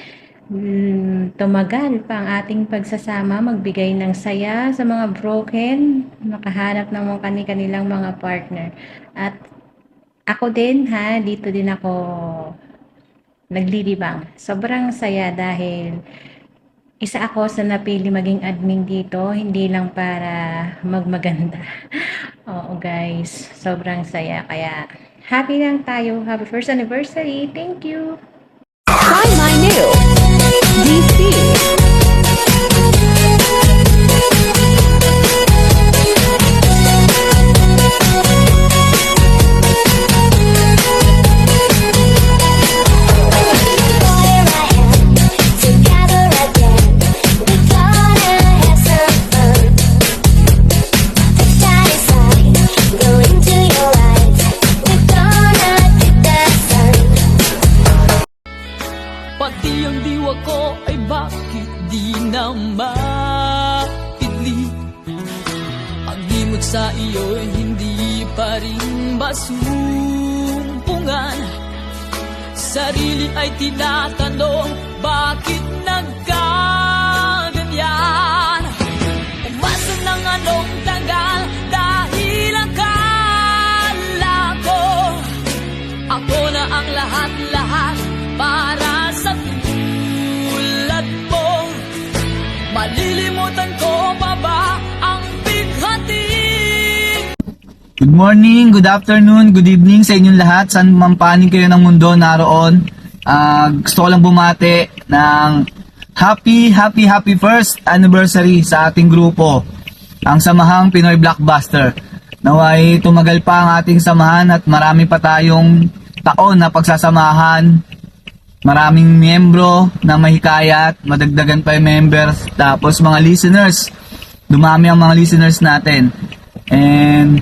tumagal pa ang ating pagsasama, magbigay ng saya sa mga broken, makahanap ng mga kanilang mga partner. At ako din dito din ako naglilibang. Sobrang saya dahil isa ako sa napili maging admin dito, hindi lang para magmaganda. Oo guys, sobrang saya. Kaya happy lang tayo. Happy first anniversary. Thank you. Try my new DC. Pati ang diwa ko ay bakit di na maitli. Ang limot sa iyo ay hindi pa rin masumpungan. Sarili ay tinatanong, bakit nagkaganyan? Umasa ng anong tagal dahil akala ko ako na ang lahat-lahat para sa tulad mo. Malilimutan ko pa ba ang bighati? Good morning, good afternoon, good evening sa inyong lahat. Saan man panig kayo ng mundo naroon. Gusto ko lang bumati ng happy first anniversary sa ating grupo, ang Samahang Pinoy Blockbuster. Naway tumagal pa ang ating samahan at marami pa tayong taon na pagsasamahan. Maraming miyembro na mahikayat, madagdagan pa yung members, tapos mga listeners, dumami ang mga listeners natin. And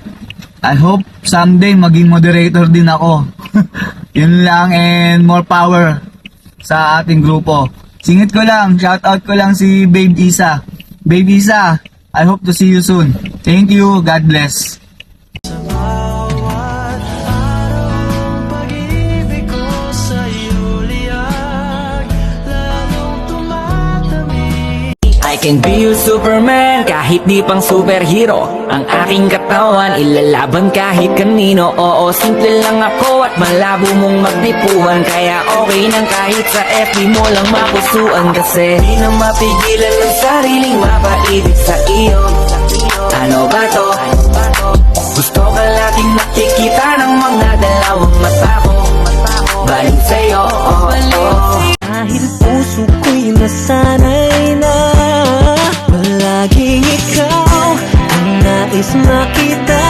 I hope someday maging moderator din ako. Yun lang, and more power sa ating grupo. Singit ko lang, shout out ko lang si Babe Isa. Babe Isa, I hope to see you soon. Thank you, God bless. I can be your Superman, kahit di pang superhero. Ang aking katawan, ilalaban kahit kanino. Oo, simple lang ako at malabo mong magdipuhan. Kaya okay nang kahit sa FB mo lang mapusuan. Kasi di na mapigilan ang sariling mapaibig sa iyo. Ano ba to? Gusto ka laging nakikita ng mga dalawang mata ko. Balik sa'yo, dahil puso ko'y nasanay na palaging ikaw ang nais makita.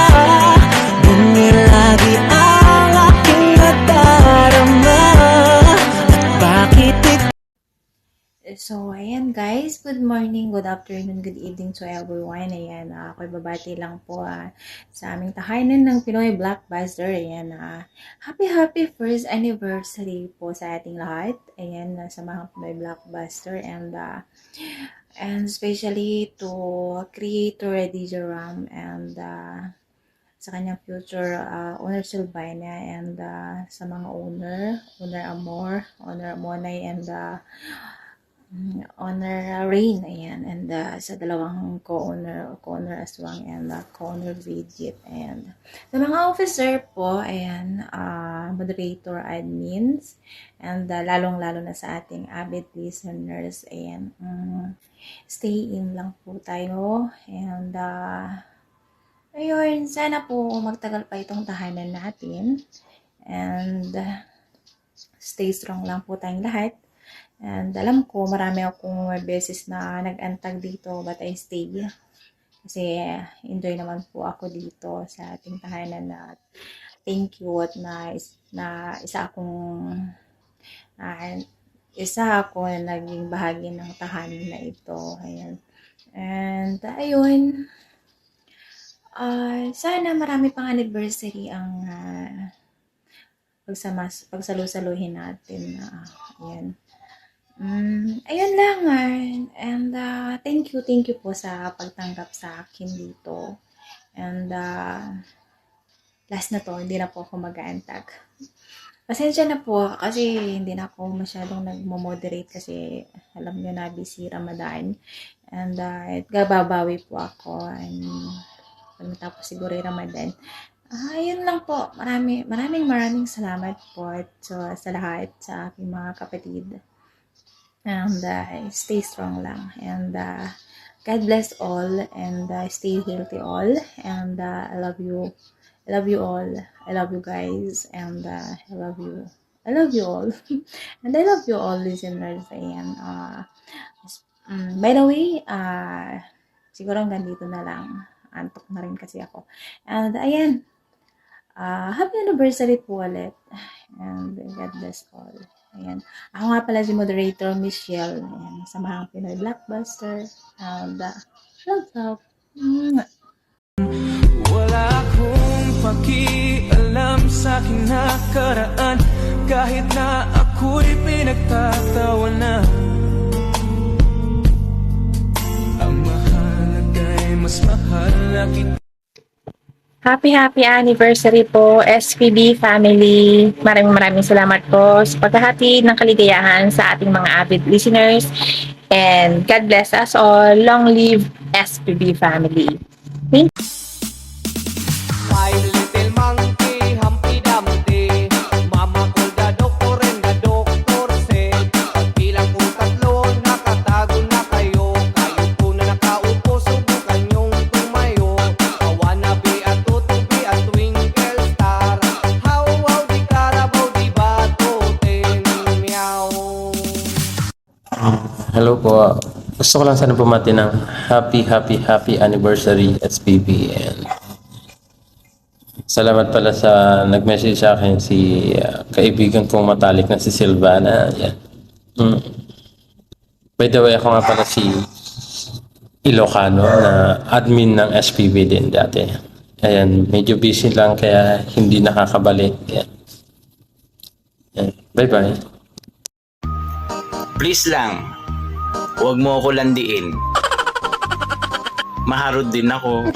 Ngunit lagi ang aking nadarama. At bakit So, ayan guys, good morning, good afternoon, good evening to everyone. Ayan, ako'y babati lang po sa aming tahanan ng Pinoy Blockbuster. Ayan, happy first anniversary po sa ating lahat. Ayan, sa mga Pinoy Blockbuster, and especially to creator DJ Ram and sa kanyang future owner Silvina, and sa mga owner Amor, owner Monay, and owner Rain, ayan, and sa dalawang co-owner Aswang, and co-owner Vidit, and sa mga officer po, ayan, moderator, admins, and lalong-lalo na sa ating avid listeners, ayan, stay in lang po tayo, and ayun, sana po magtagal pa itong tahanan natin, and stay strong lang po tayong lahat. And alam ko, marami akong beses na nag-antag dito, but I stay. Kasi enjoy naman po ako dito sa ating tahanan at thank you at isa ako na naging bahagi ng tahanan na ito. Ayan. And ayun, sana marami pang anniversary ang pagsalusaluhin natin. Ayan. Ayun lang. And thank you po sa pagtanggap sa akin dito. And last na to, hindi na po ako mag-aantag. Pasensya na po kasi hindi na ako masyadong nagmo-moderate kasi alam nyo na busy Ramadan. And gababawi po ako. And matapos siguro yung Ramadan. Ayun lang po. Maraming salamat po sa lahat, sa aking mga kapatid. And stay strong lang. And God bless all. And stay healthy all. And I love you. I love you all. I love you guys. And I love you. I love you all. And I love you all listeners. Ayan. By the way, siguro hanggang dito na lang. Antok na rin kasi ako. And ayan. Happy anniversary po ulit. And God bless all. Ayan. Ako nga pala si moderator Michelle. Ayan. Samahang Pinoy Blockbuster. And love. Wala akong pakialam sa kinakaraan, kahit na ako'y pinagtatawanan. Ang mahalaga'y mas mahal na kita. Happy anniversary po, SPB family. Maraming salamat po sa paghahatid ng kaligayahan sa ating mga avid listeners. And God bless us all. Long live SPB family. Thank you. Five little monkey, Humpty Dumpty. Mama called the doctor and the doctor said, bilang po tatlo, nakatago na kayo. Kayo po na nakaupo, subukan yung tumayo. Wannabe at tutubi at twinkle star. How di Carabao, di Batoten, meow. Hello po. Gusto ko lang sana pumati ng happy anniversary SPB. And salamat pala sa nag-message sa akin si kaibigan kong matalik na si Silvana. Yan. By the way, ako nga pala si Ilocano na admin ng SPB din dati. Ayan, medyo busy lang kaya hindi nakakabalik. Yan. Yan. Bye-bye. Please lang, huwag mo ako landiin. Maharod din ako.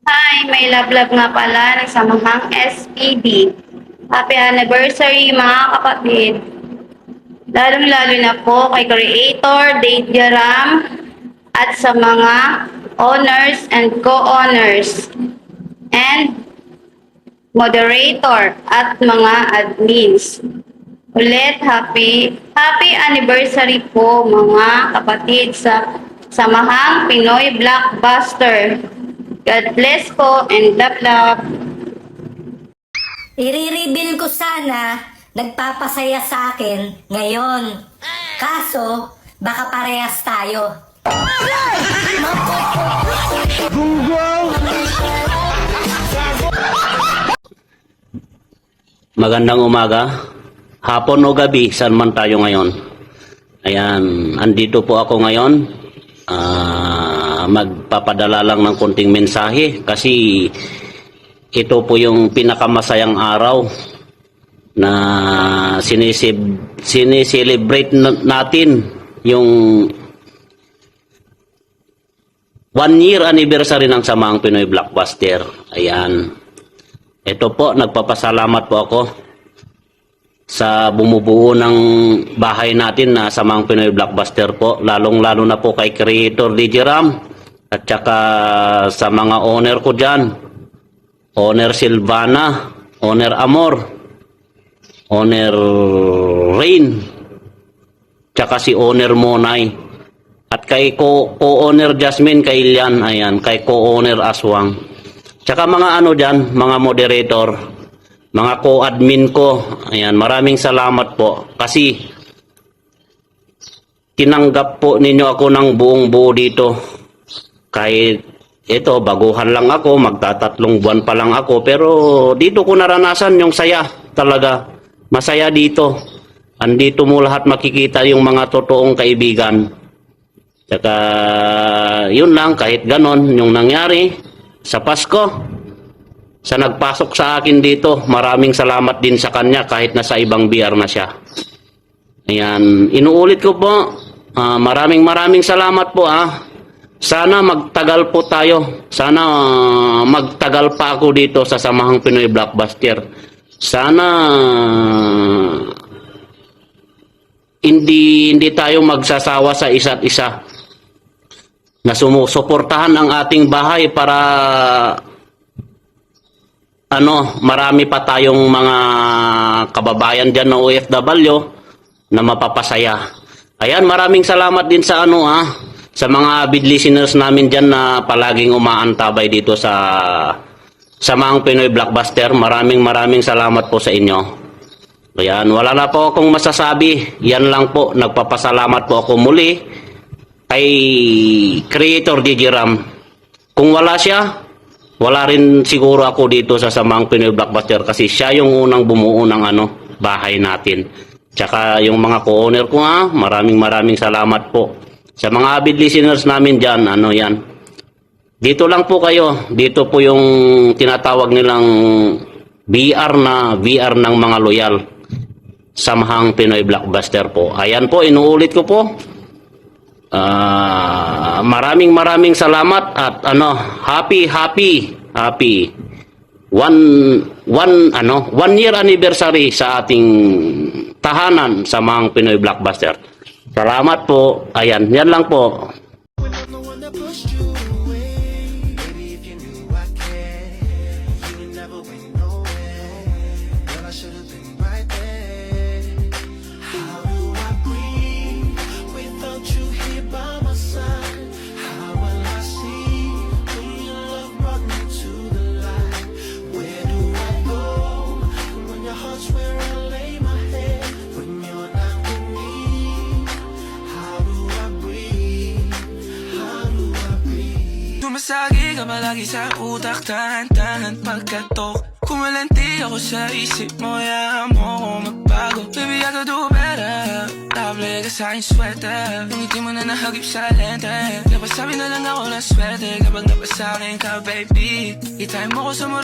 Hi, may love nga pala ng samahang SPB. Happy anniversary mga kapatid. Lalong-lalo na po kay Creator, Dave Jaram, at sa mga owners and co-owners, and moderator at mga admins. Ulit, happy anniversary po mga kapatid sa Samahang Pinoy Blockbuster. God bless po and love. I-reveal ko sana nagpapasaya sa akin ngayon. Kaso, baka parehas tayo. Magandang umaga, hapon o gabi, saan man tayo ngayon. Ayan, andito po ako ngayon. Magpapadala lang ng konting mensahe kasi ito po yung pinakamasayang araw na sineselebrate natin yung 1-year anniversary ng Samahang Pinoy Blockbuster. Ayan. Ito po, nagpapasalamat po ako sa bumubuo ng bahay natin na Samahang Pinoy Blockbuster po. Lalong-lalo na po kay Creator DJ Ram at saka sa mga owner ko dyan. Owner Silvana, Owner Amor, Owner Rain, tsaka si Owner Monay. At kay co-owner Jasmine Kailian, ayan, kay co-owner Aswang. Tsaka mga ano dyan, mga moderator, mga co-admin ko, ayan, maraming salamat po. Kasi tinanggap po ninyo ako ng buong buo dito. Kahit ito, baguhan lang ako, magtatatlong buwan pa lang ako, pero dito ko naranasan yung saya talaga. Masaya dito. Andito mo lahat makikita yung mga totoong kaibigan. Tsaka yun lang, kahit ganon, yung nangyari sa Pasko, sa nagpasok sa akin dito, maraming salamat din sa kanya kahit nasa ibang BR na siya. Ayan, inuulit ko po, maraming salamat po Sana magtagal po tayo. Sana magtagal pa ako dito sa Samahang Pinoy Blockbuster. Sana hindi tayo magsasawa sa isa't isa. Na sumusuportahan ang ating bahay para marami pa tayong mga kababayan diyan na OFW na mapapasaya. Ayan, maraming salamat din sa sa mga avid listeners namin diyan na palaging umaantabay dito sa Samahang Pinoy Blockbuster. Maraming salamat po sa inyo. Ayan, wala na po akong masasabi. Yan lang po, nagpapasalamat po ako muli kay Creator DJ Ram. Kung wala siya, wala rin siguro ako dito sa Samahang Pinoy Blockbuster kasi siya yung unang bumuo ng bahay natin. Tsaka yung mga co-owner ko maraming salamat po. Sa mga avid listeners namin dyan, yan. Dito lang po kayo. Dito po yung tinatawag nilang VR ng mga loyal. Samahang Pinoy Blockbuster po. Ayan po, inuulit ko po. Maraming salamat at happy 1 year anniversary sa ating tahanan sa Samahang Pinoy Blockbuster. Salamat po. Ayan, yan lang po. Sumasagi ka palagi sa utak, tahan-tahan pagkatok. Kumalenti ako sa isip mo, yahan mo ko magbago. Baby, I could do better. Table ka sa aking sweater. Yung ngiti mo na nahagip sa lente. Napasabi na lang ako na swerte kapag napasakin ka, baby. Itime mo ko sa